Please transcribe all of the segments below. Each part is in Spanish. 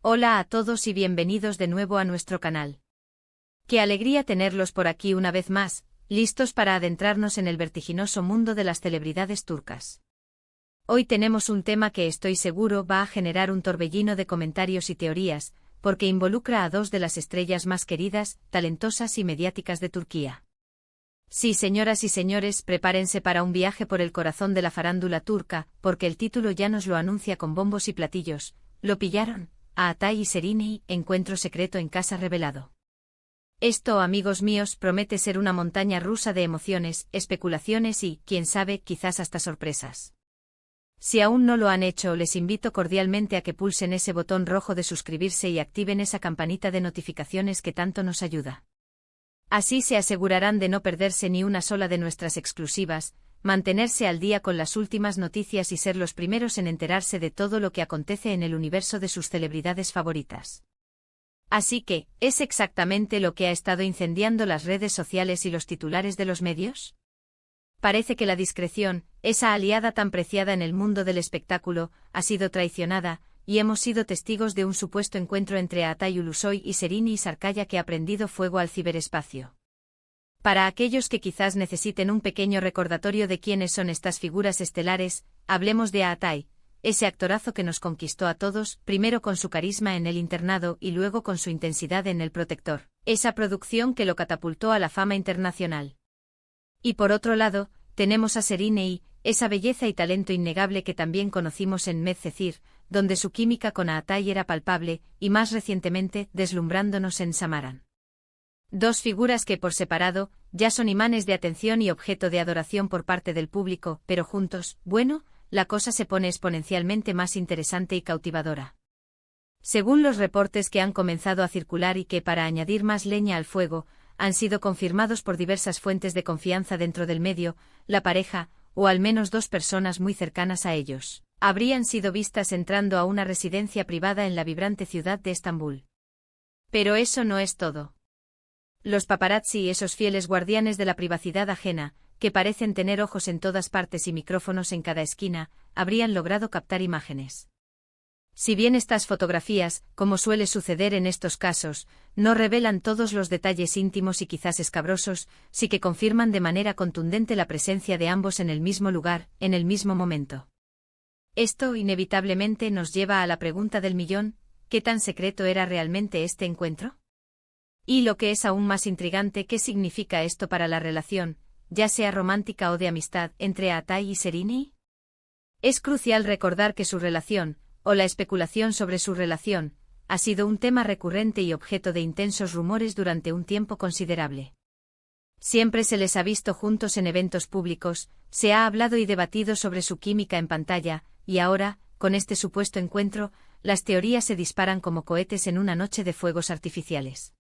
Hola a todos y bienvenidos de nuevo a nuestro canal. Qué alegría tenerlos por aquí una vez más, listos para adentrarnos en el vertiginoso mundo de las celebridades turcas. Hoy tenemos un tema que estoy seguro va a generar un torbellino de comentarios y teorías, porque involucra a dos de las estrellas más queridas, talentosas y mediáticas de Turquía. Sí, señoras y señores, prepárense para un viaje por el corazón de la farándula turca, porque el título ya nos lo anuncia con bombos y platillos. ¿Lo pillaron? A Atay y Serenei, encuentro secreto en casa revelado. Esto, amigos míos, promete ser una montaña rusa de emociones, especulaciones y, quién sabe, quizás hasta sorpresas. Si aún no lo han hecho, les invito cordialmente a que pulsen ese botón rojo de suscribirse y activen esa campanita de notificaciones que tanto nos ayuda. Así se asegurarán de no perderse ni una sola de nuestras exclusivas, mantenerse al día con las últimas noticias y ser los primeros en enterarse de todo lo que acontece en el universo de sus celebridades favoritas. Así que, ¿es exactamente lo que ha estado incendiando las redes sociales y los titulares de los medios? Parece que la discreción, esa aliada tan preciada en el mundo del espectáculo, ha sido traicionada, y hemos sido testigos de un supuesto encuentro entre Atay Ulusoy y Serenei Sarıkaya que ha prendido fuego al ciberespacio. Para aquellos que quizás necesiten un pequeño recordatorio de quiénes son estas figuras estelares, hablemos de Atay, ese actorazo que nos conquistó a todos, primero con su carisma en El internado y luego con su intensidad en El protector, esa producción que lo catapultó a la fama internacional. Y por otro lado, tenemos a Serenei, esa belleza y talento innegable que también conocimos en Medcezir, donde su química con Atay era palpable, y más recientemente, deslumbrándonos en Samaran. Dos figuras que por separado, ya son imanes de atención y objeto de adoración por parte del público, pero juntos, bueno, la cosa se pone exponencialmente más interesante y cautivadora. Según los reportes que han comenzado a circular y que, para añadir más leña al fuego, han sido confirmados por diversas fuentes de confianza dentro del medio, la pareja, o al menos dos personas muy cercanas a ellos, habrían sido vistas entrando a una residencia privada en la vibrante ciudad de Estambul. Pero eso no es todo. Los paparazzi, esos fieles guardianes de la privacidad ajena, que parecen tener ojos en todas partes y micrófonos en cada esquina, habrían logrado captar imágenes. Si bien estas fotografías, como suele suceder en estos casos, no revelan todos los detalles íntimos y quizás escabrosos, sí que confirman de manera contundente la presencia de ambos en el mismo lugar, en el mismo momento. Esto inevitablemente nos lleva a la pregunta del millón: ¿qué tan secreto era realmente este encuentro? Y lo que es aún más intrigante, ¿qué significa esto para la relación, ya sea romántica o de amistad, entre Atay y Serenei? Es crucial recordar que su relación, o la especulación sobre su relación, ha sido un tema recurrente y objeto de intensos rumores durante un tiempo considerable. Siempre se les ha visto juntos en eventos públicos, se ha hablado y debatido sobre su química en pantalla, y ahora, con este supuesto encuentro, las teorías se disparan como cohetes en una noche de fuegos artificiales.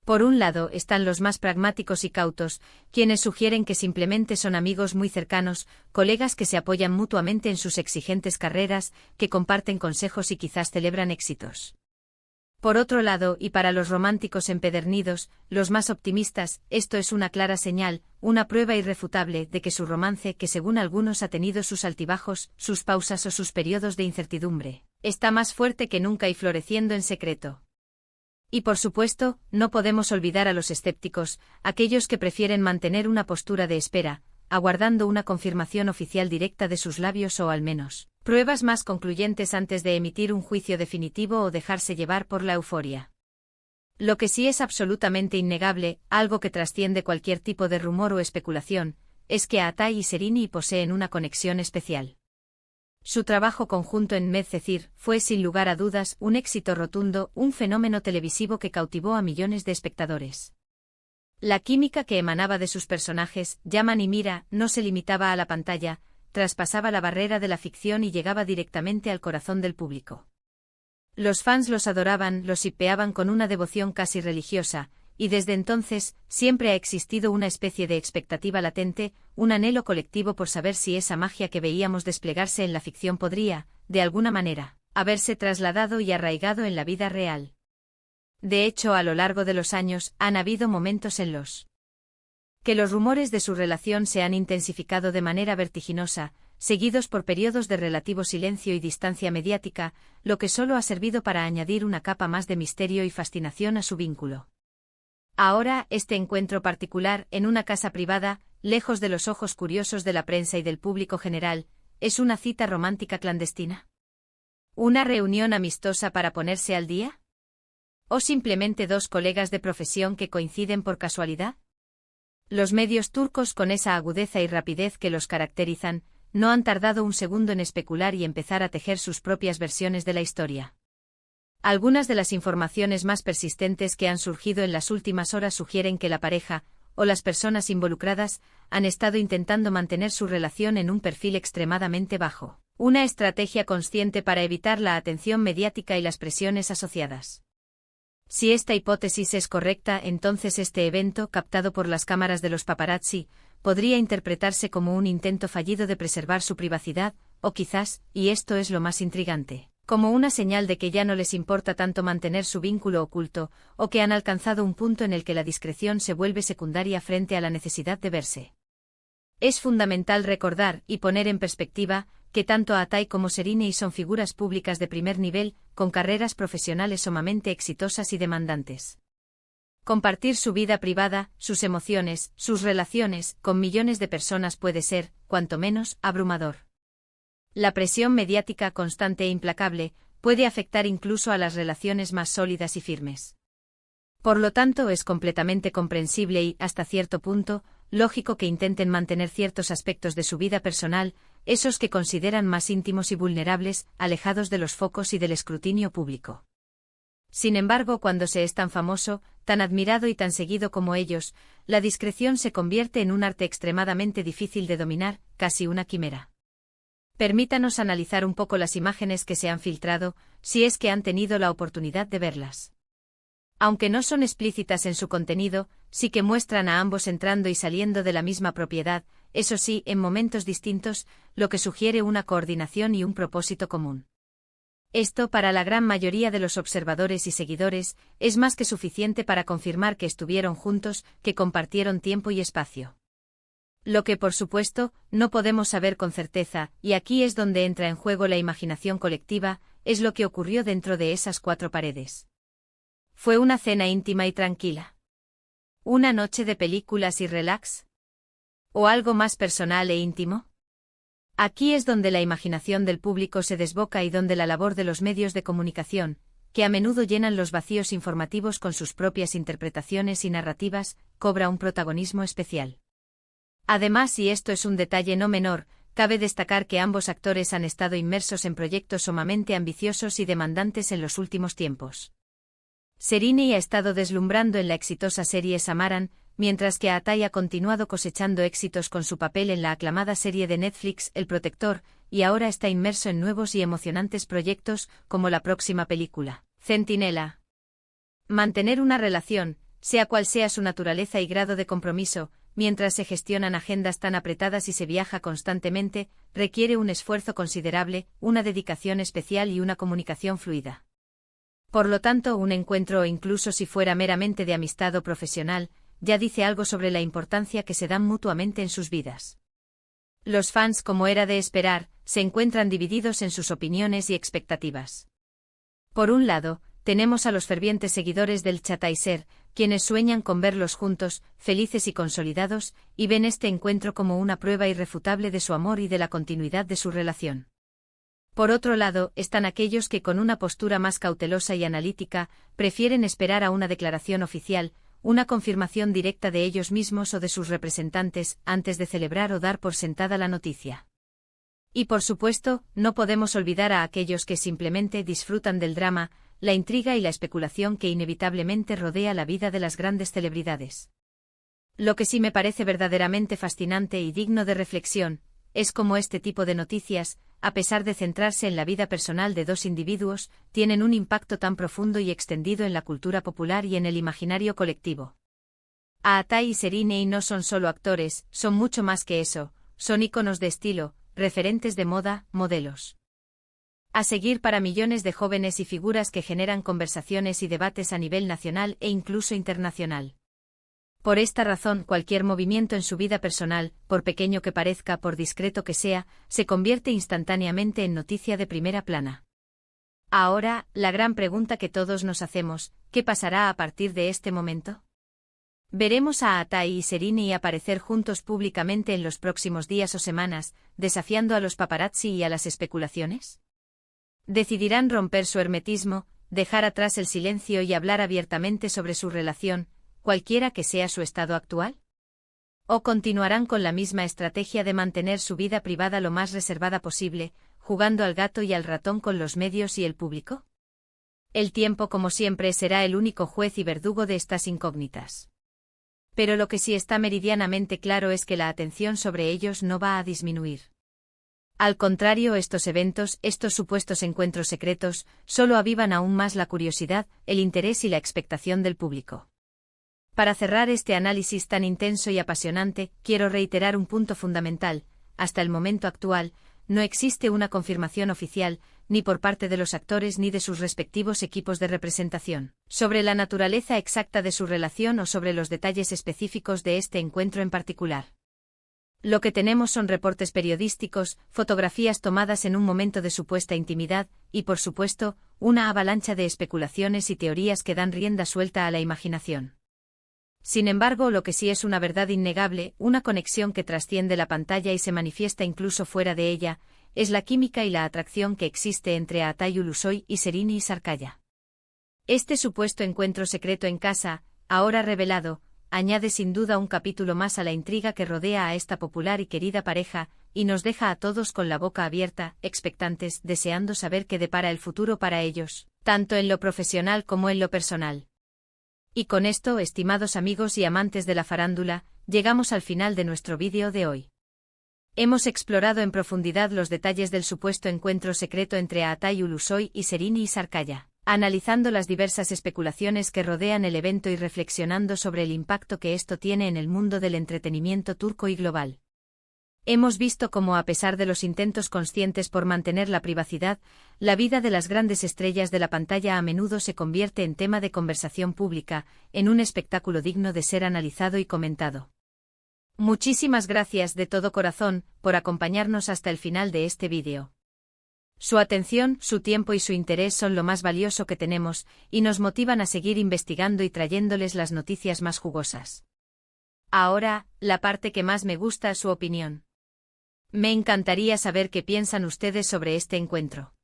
Por un lado están los más pragmáticos y cautos, quienes sugieren que simplemente son amigos muy cercanos, colegas que se apoyan mutuamente en sus exigentes carreras, que comparten consejos y quizás celebran éxitos. Por otro lado, y para los románticos empedernidos, los más optimistas, esto es una clara señal, una prueba irrefutable de que su romance, que según algunos ha tenido sus altibajos, sus pausas o sus periodos de incertidumbre, está más fuerte que nunca y floreciendo en secreto. Y por supuesto, no podemos olvidar a los escépticos, aquellos que prefieren mantener una postura de espera, aguardando una confirmación oficial directa de sus labios o al menos, pruebas más concluyentes antes de emitir un juicio definitivo o dejarse llevar por la euforia. Lo que sí es absolutamente innegable, algo que trasciende cualquier tipo de rumor o especulación, es que Atay y Serenei poseen una conexión especial. Su trabajo conjunto en Medcezir fue sin lugar a dudas un éxito rotundo, un fenómeno televisivo que cautivó a millones de espectadores. La química que emanaba de sus personajes, Yaman y Mira, no se limitaba a la pantalla, traspasaba la barrera de la ficción y llegaba directamente al corazón del público. Los fans los adoraban, los shippeaban con una devoción casi religiosa, y desde entonces, siempre ha existido una especie de expectativa latente, un anhelo colectivo por saber si esa magia que veíamos desplegarse en la ficción podría, de alguna manera, haberse trasladado y arraigado en la vida real. De hecho, a lo largo de los años, han habido momentos en los que los rumores de su relación se han intensificado de manera vertiginosa, seguidos por periodos de relativo silencio y distancia mediática, lo que solo ha servido para añadir una capa más de misterio y fascinación a su vínculo. Ahora, este encuentro particular, en una casa privada, lejos de los ojos curiosos de la prensa y del público general, ¿es una cita romántica clandestina? ¿Una reunión amistosa para ponerse al día? ¿O simplemente dos colegas de profesión que coinciden por casualidad? Los medios turcos, con esa agudeza y rapidez que los caracterizan, no han tardado un segundo en especular y empezar a tejer sus propias versiones de la historia. Algunas de las informaciones más persistentes que han surgido en las últimas horas sugieren que la pareja, o las personas involucradas, han estado intentando mantener su relación en un perfil extremadamente bajo, una estrategia consciente para evitar la atención mediática y las presiones asociadas. Si esta hipótesis es correcta, entonces este evento, captado por las cámaras de los paparazzi, podría interpretarse como un intento fallido de preservar su privacidad, o quizás, y esto es lo más intrigante, como una señal de que ya no les importa tanto mantener su vínculo oculto, o que han alcanzado un punto en el que la discreción se vuelve secundaria frente a la necesidad de verse. Es fundamental recordar y poner en perspectiva que tanto Atay como Şeriney son figuras públicas de primer nivel, con carreras profesionales sumamente exitosas y demandantes. Compartir su vida privada, sus emociones, sus relaciones, con millones de personas puede ser, cuanto menos, abrumador. La presión mediática constante e implacable puede afectar incluso a las relaciones más sólidas y firmes. Por lo tanto, es completamente comprensible y, hasta cierto punto, lógico que intenten mantener ciertos aspectos de su vida personal, esos que consideran más íntimos y vulnerables, alejados de los focos y del escrutinio público. Sin embargo, cuando se es tan famoso, tan admirado y tan seguido como ellos, la discreción se convierte en un arte extremadamente difícil de dominar, casi una quimera. Permítanos analizar un poco las imágenes que se han filtrado, si es que han tenido la oportunidad de verlas. Aunque no son explícitas en su contenido, sí que muestran a ambos entrando y saliendo de la misma propiedad, eso sí, en momentos distintos, lo que sugiere una coordinación y un propósito común. Esto, para la gran mayoría de los observadores y seguidores, es más que suficiente para confirmar que estuvieron juntos, que compartieron tiempo y espacio. Lo que, por supuesto, no podemos saber con certeza, y aquí es donde entra en juego la imaginación colectiva, es lo que ocurrió dentro de esas cuatro paredes. ¿Fue una cena íntima y tranquila? ¿Una noche de películas y relax? ¿O algo más personal e íntimo? Aquí es donde la imaginación del público se desboca y donde la labor de los medios de comunicación, que a menudo llenan los vacíos informativos con sus propias interpretaciones y narrativas, cobra un protagonismo especial. Además, y esto es un detalle no menor, cabe destacar que ambos actores han estado inmersos en proyectos sumamente ambiciosos y demandantes en los últimos tiempos. Şeriney ha estado deslumbrando en la exitosa serie Samaran, mientras que Atay ha continuado cosechando éxitos con su papel en la aclamada serie de Netflix El Protector, y ahora está inmerso en nuevos y emocionantes proyectos, como la próxima película, Centinela. Mantener una relación, sea cual sea su naturaleza y grado de compromiso, mientras se gestionan agendas tan apretadas y se viaja constantemente, requiere un esfuerzo considerable, una dedicación especial y una comunicación fluida. Por lo tanto, un encuentro, incluso si fuera meramente de amistad o profesional, ya dice algo sobre la importancia que se dan mutuamente en sus vidas. Los fans, como era de esperar, se encuentran divididos en sus opiniones y expectativas. Por un lado, tenemos a los fervientes seguidores del Çatalsır, quienes sueñan con verlos juntos, felices y consolidados, y ven este encuentro como una prueba irrefutable de su amor y de la continuidad de su relación. Por otro lado, están aquellos que, con una postura más cautelosa y analítica, prefieren esperar a una declaración oficial, una confirmación directa de ellos mismos o de sus representantes, antes de celebrar o dar por sentada la noticia. Y por supuesto, no podemos olvidar a aquellos que simplemente disfrutan del drama, la intriga y la especulación que inevitablemente rodea la vida de las grandes celebridades. Lo que sí me parece verdaderamente fascinante y digno de reflexión, es cómo este tipo de noticias, a pesar de centrarse en la vida personal de dos individuos, tienen un impacto tan profundo y extendido en la cultura popular y en el imaginario colectivo. Atay y Şeriney no son solo actores, son mucho más que eso, son íconos de estilo, referentes de moda, modelos a seguir para millones de jóvenes y figuras que generan conversaciones y debates a nivel nacional e incluso internacional. Por esta razón, cualquier movimiento en su vida personal, por pequeño que parezca, por discreto que sea, se convierte instantáneamente en noticia de primera plana. Ahora, la gran pregunta que todos nos hacemos, ¿qué pasará a partir de este momento? ¿Veremos a Atai y Serrini aparecer juntos públicamente en los próximos días o semanas, desafiando a los paparazzi y a las especulaciones? ¿Decidirán romper su hermetismo, dejar atrás el silencio y hablar abiertamente sobre su relación, cualquiera que sea su estado actual? ¿O continuarán con la misma estrategia de mantener su vida privada lo más reservada posible, jugando al gato y al ratón con los medios y el público? El tiempo, como siempre, será el único juez y verdugo de estas incógnitas. Pero lo que sí está meridianamente claro es que la atención sobre ellos no va a disminuir. Al contrario, estos eventos, estos supuestos encuentros secretos, solo avivan aún más la curiosidad, el interés y la expectación del público. Para cerrar este análisis tan intenso y apasionante, quiero reiterar un punto fundamental: hasta el momento actual, no existe una confirmación oficial, ni por parte de los actores ni de sus respectivos equipos de representación, sobre la naturaleza exacta de su relación o sobre los detalles específicos de este encuentro en particular. Lo que tenemos son reportes periodísticos, fotografías tomadas en un momento de supuesta intimidad, y por supuesto, una avalancha de especulaciones y teorías que dan rienda suelta a la imaginación. Sin embargo, lo que sí es una verdad innegable, una conexión que trasciende la pantalla y se manifiesta incluso fuera de ella, es la química y la atracción que existe entre Atai Ulusoy y Serrini Sarkaya. Este supuesto encuentro secreto en casa, ahora revelado, añade sin duda un capítulo más a la intriga que rodea a esta popular y querida pareja, y nos deja a todos con la boca abierta, expectantes, deseando saber qué depara el futuro para ellos, tanto en lo profesional como en lo personal. Y con esto, estimados amigos y amantes de la farándula, llegamos al final de nuestro vídeo de hoy. Hemos explorado en profundidad los detalles del supuesto encuentro secreto entre Atai Ulusoy y Serrini Sarkaya, analizando las diversas especulaciones que rodean el evento y reflexionando sobre el impacto que esto tiene en el mundo del entretenimiento turco y global. Hemos visto cómo, a pesar de los intentos conscientes por mantener la privacidad, la vida de las grandes estrellas de la pantalla a menudo se convierte en tema de conversación pública, en un espectáculo digno de ser analizado y comentado. Muchísimas gracias de todo corazón por acompañarnos hasta el final de este vídeo. Su atención, su tiempo y su interés son lo más valioso que tenemos, y nos motivan a seguir investigando y trayéndoles las noticias más jugosas. Ahora, la parte que más me gusta es su opinión. Me encantaría saber qué piensan ustedes sobre este encuentro.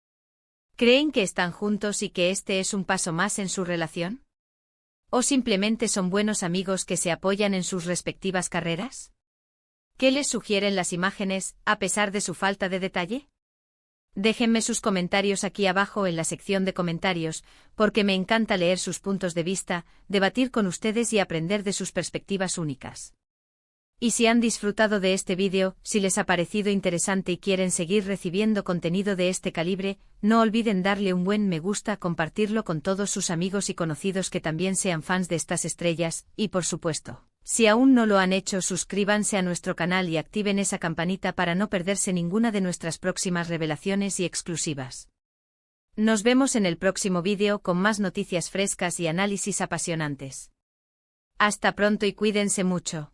¿Creen que están juntos y que este es un paso más en su relación? ¿O simplemente son buenos amigos que se apoyan en sus respectivas carreras? ¿Qué les sugieren las imágenes, a pesar de su falta de detalle? Déjenme sus comentarios aquí abajo en la sección de comentarios, porque me encanta leer sus puntos de vista, debatir con ustedes y aprender de sus perspectivas únicas. Y si han disfrutado de este vídeo, si les ha parecido interesante y quieren seguir recibiendo contenido de este calibre, no olviden darle un buen me gusta, compartirlo con todos sus amigos y conocidos que también sean fans de estas estrellas, y por supuesto, si aún no lo han hecho, suscríbanse a nuestro canal y activen esa campanita para no perderse ninguna de nuestras próximas revelaciones y exclusivas. Nos vemos en el próximo vídeo con más noticias frescas y análisis apasionantes. Hasta pronto y cuídense mucho.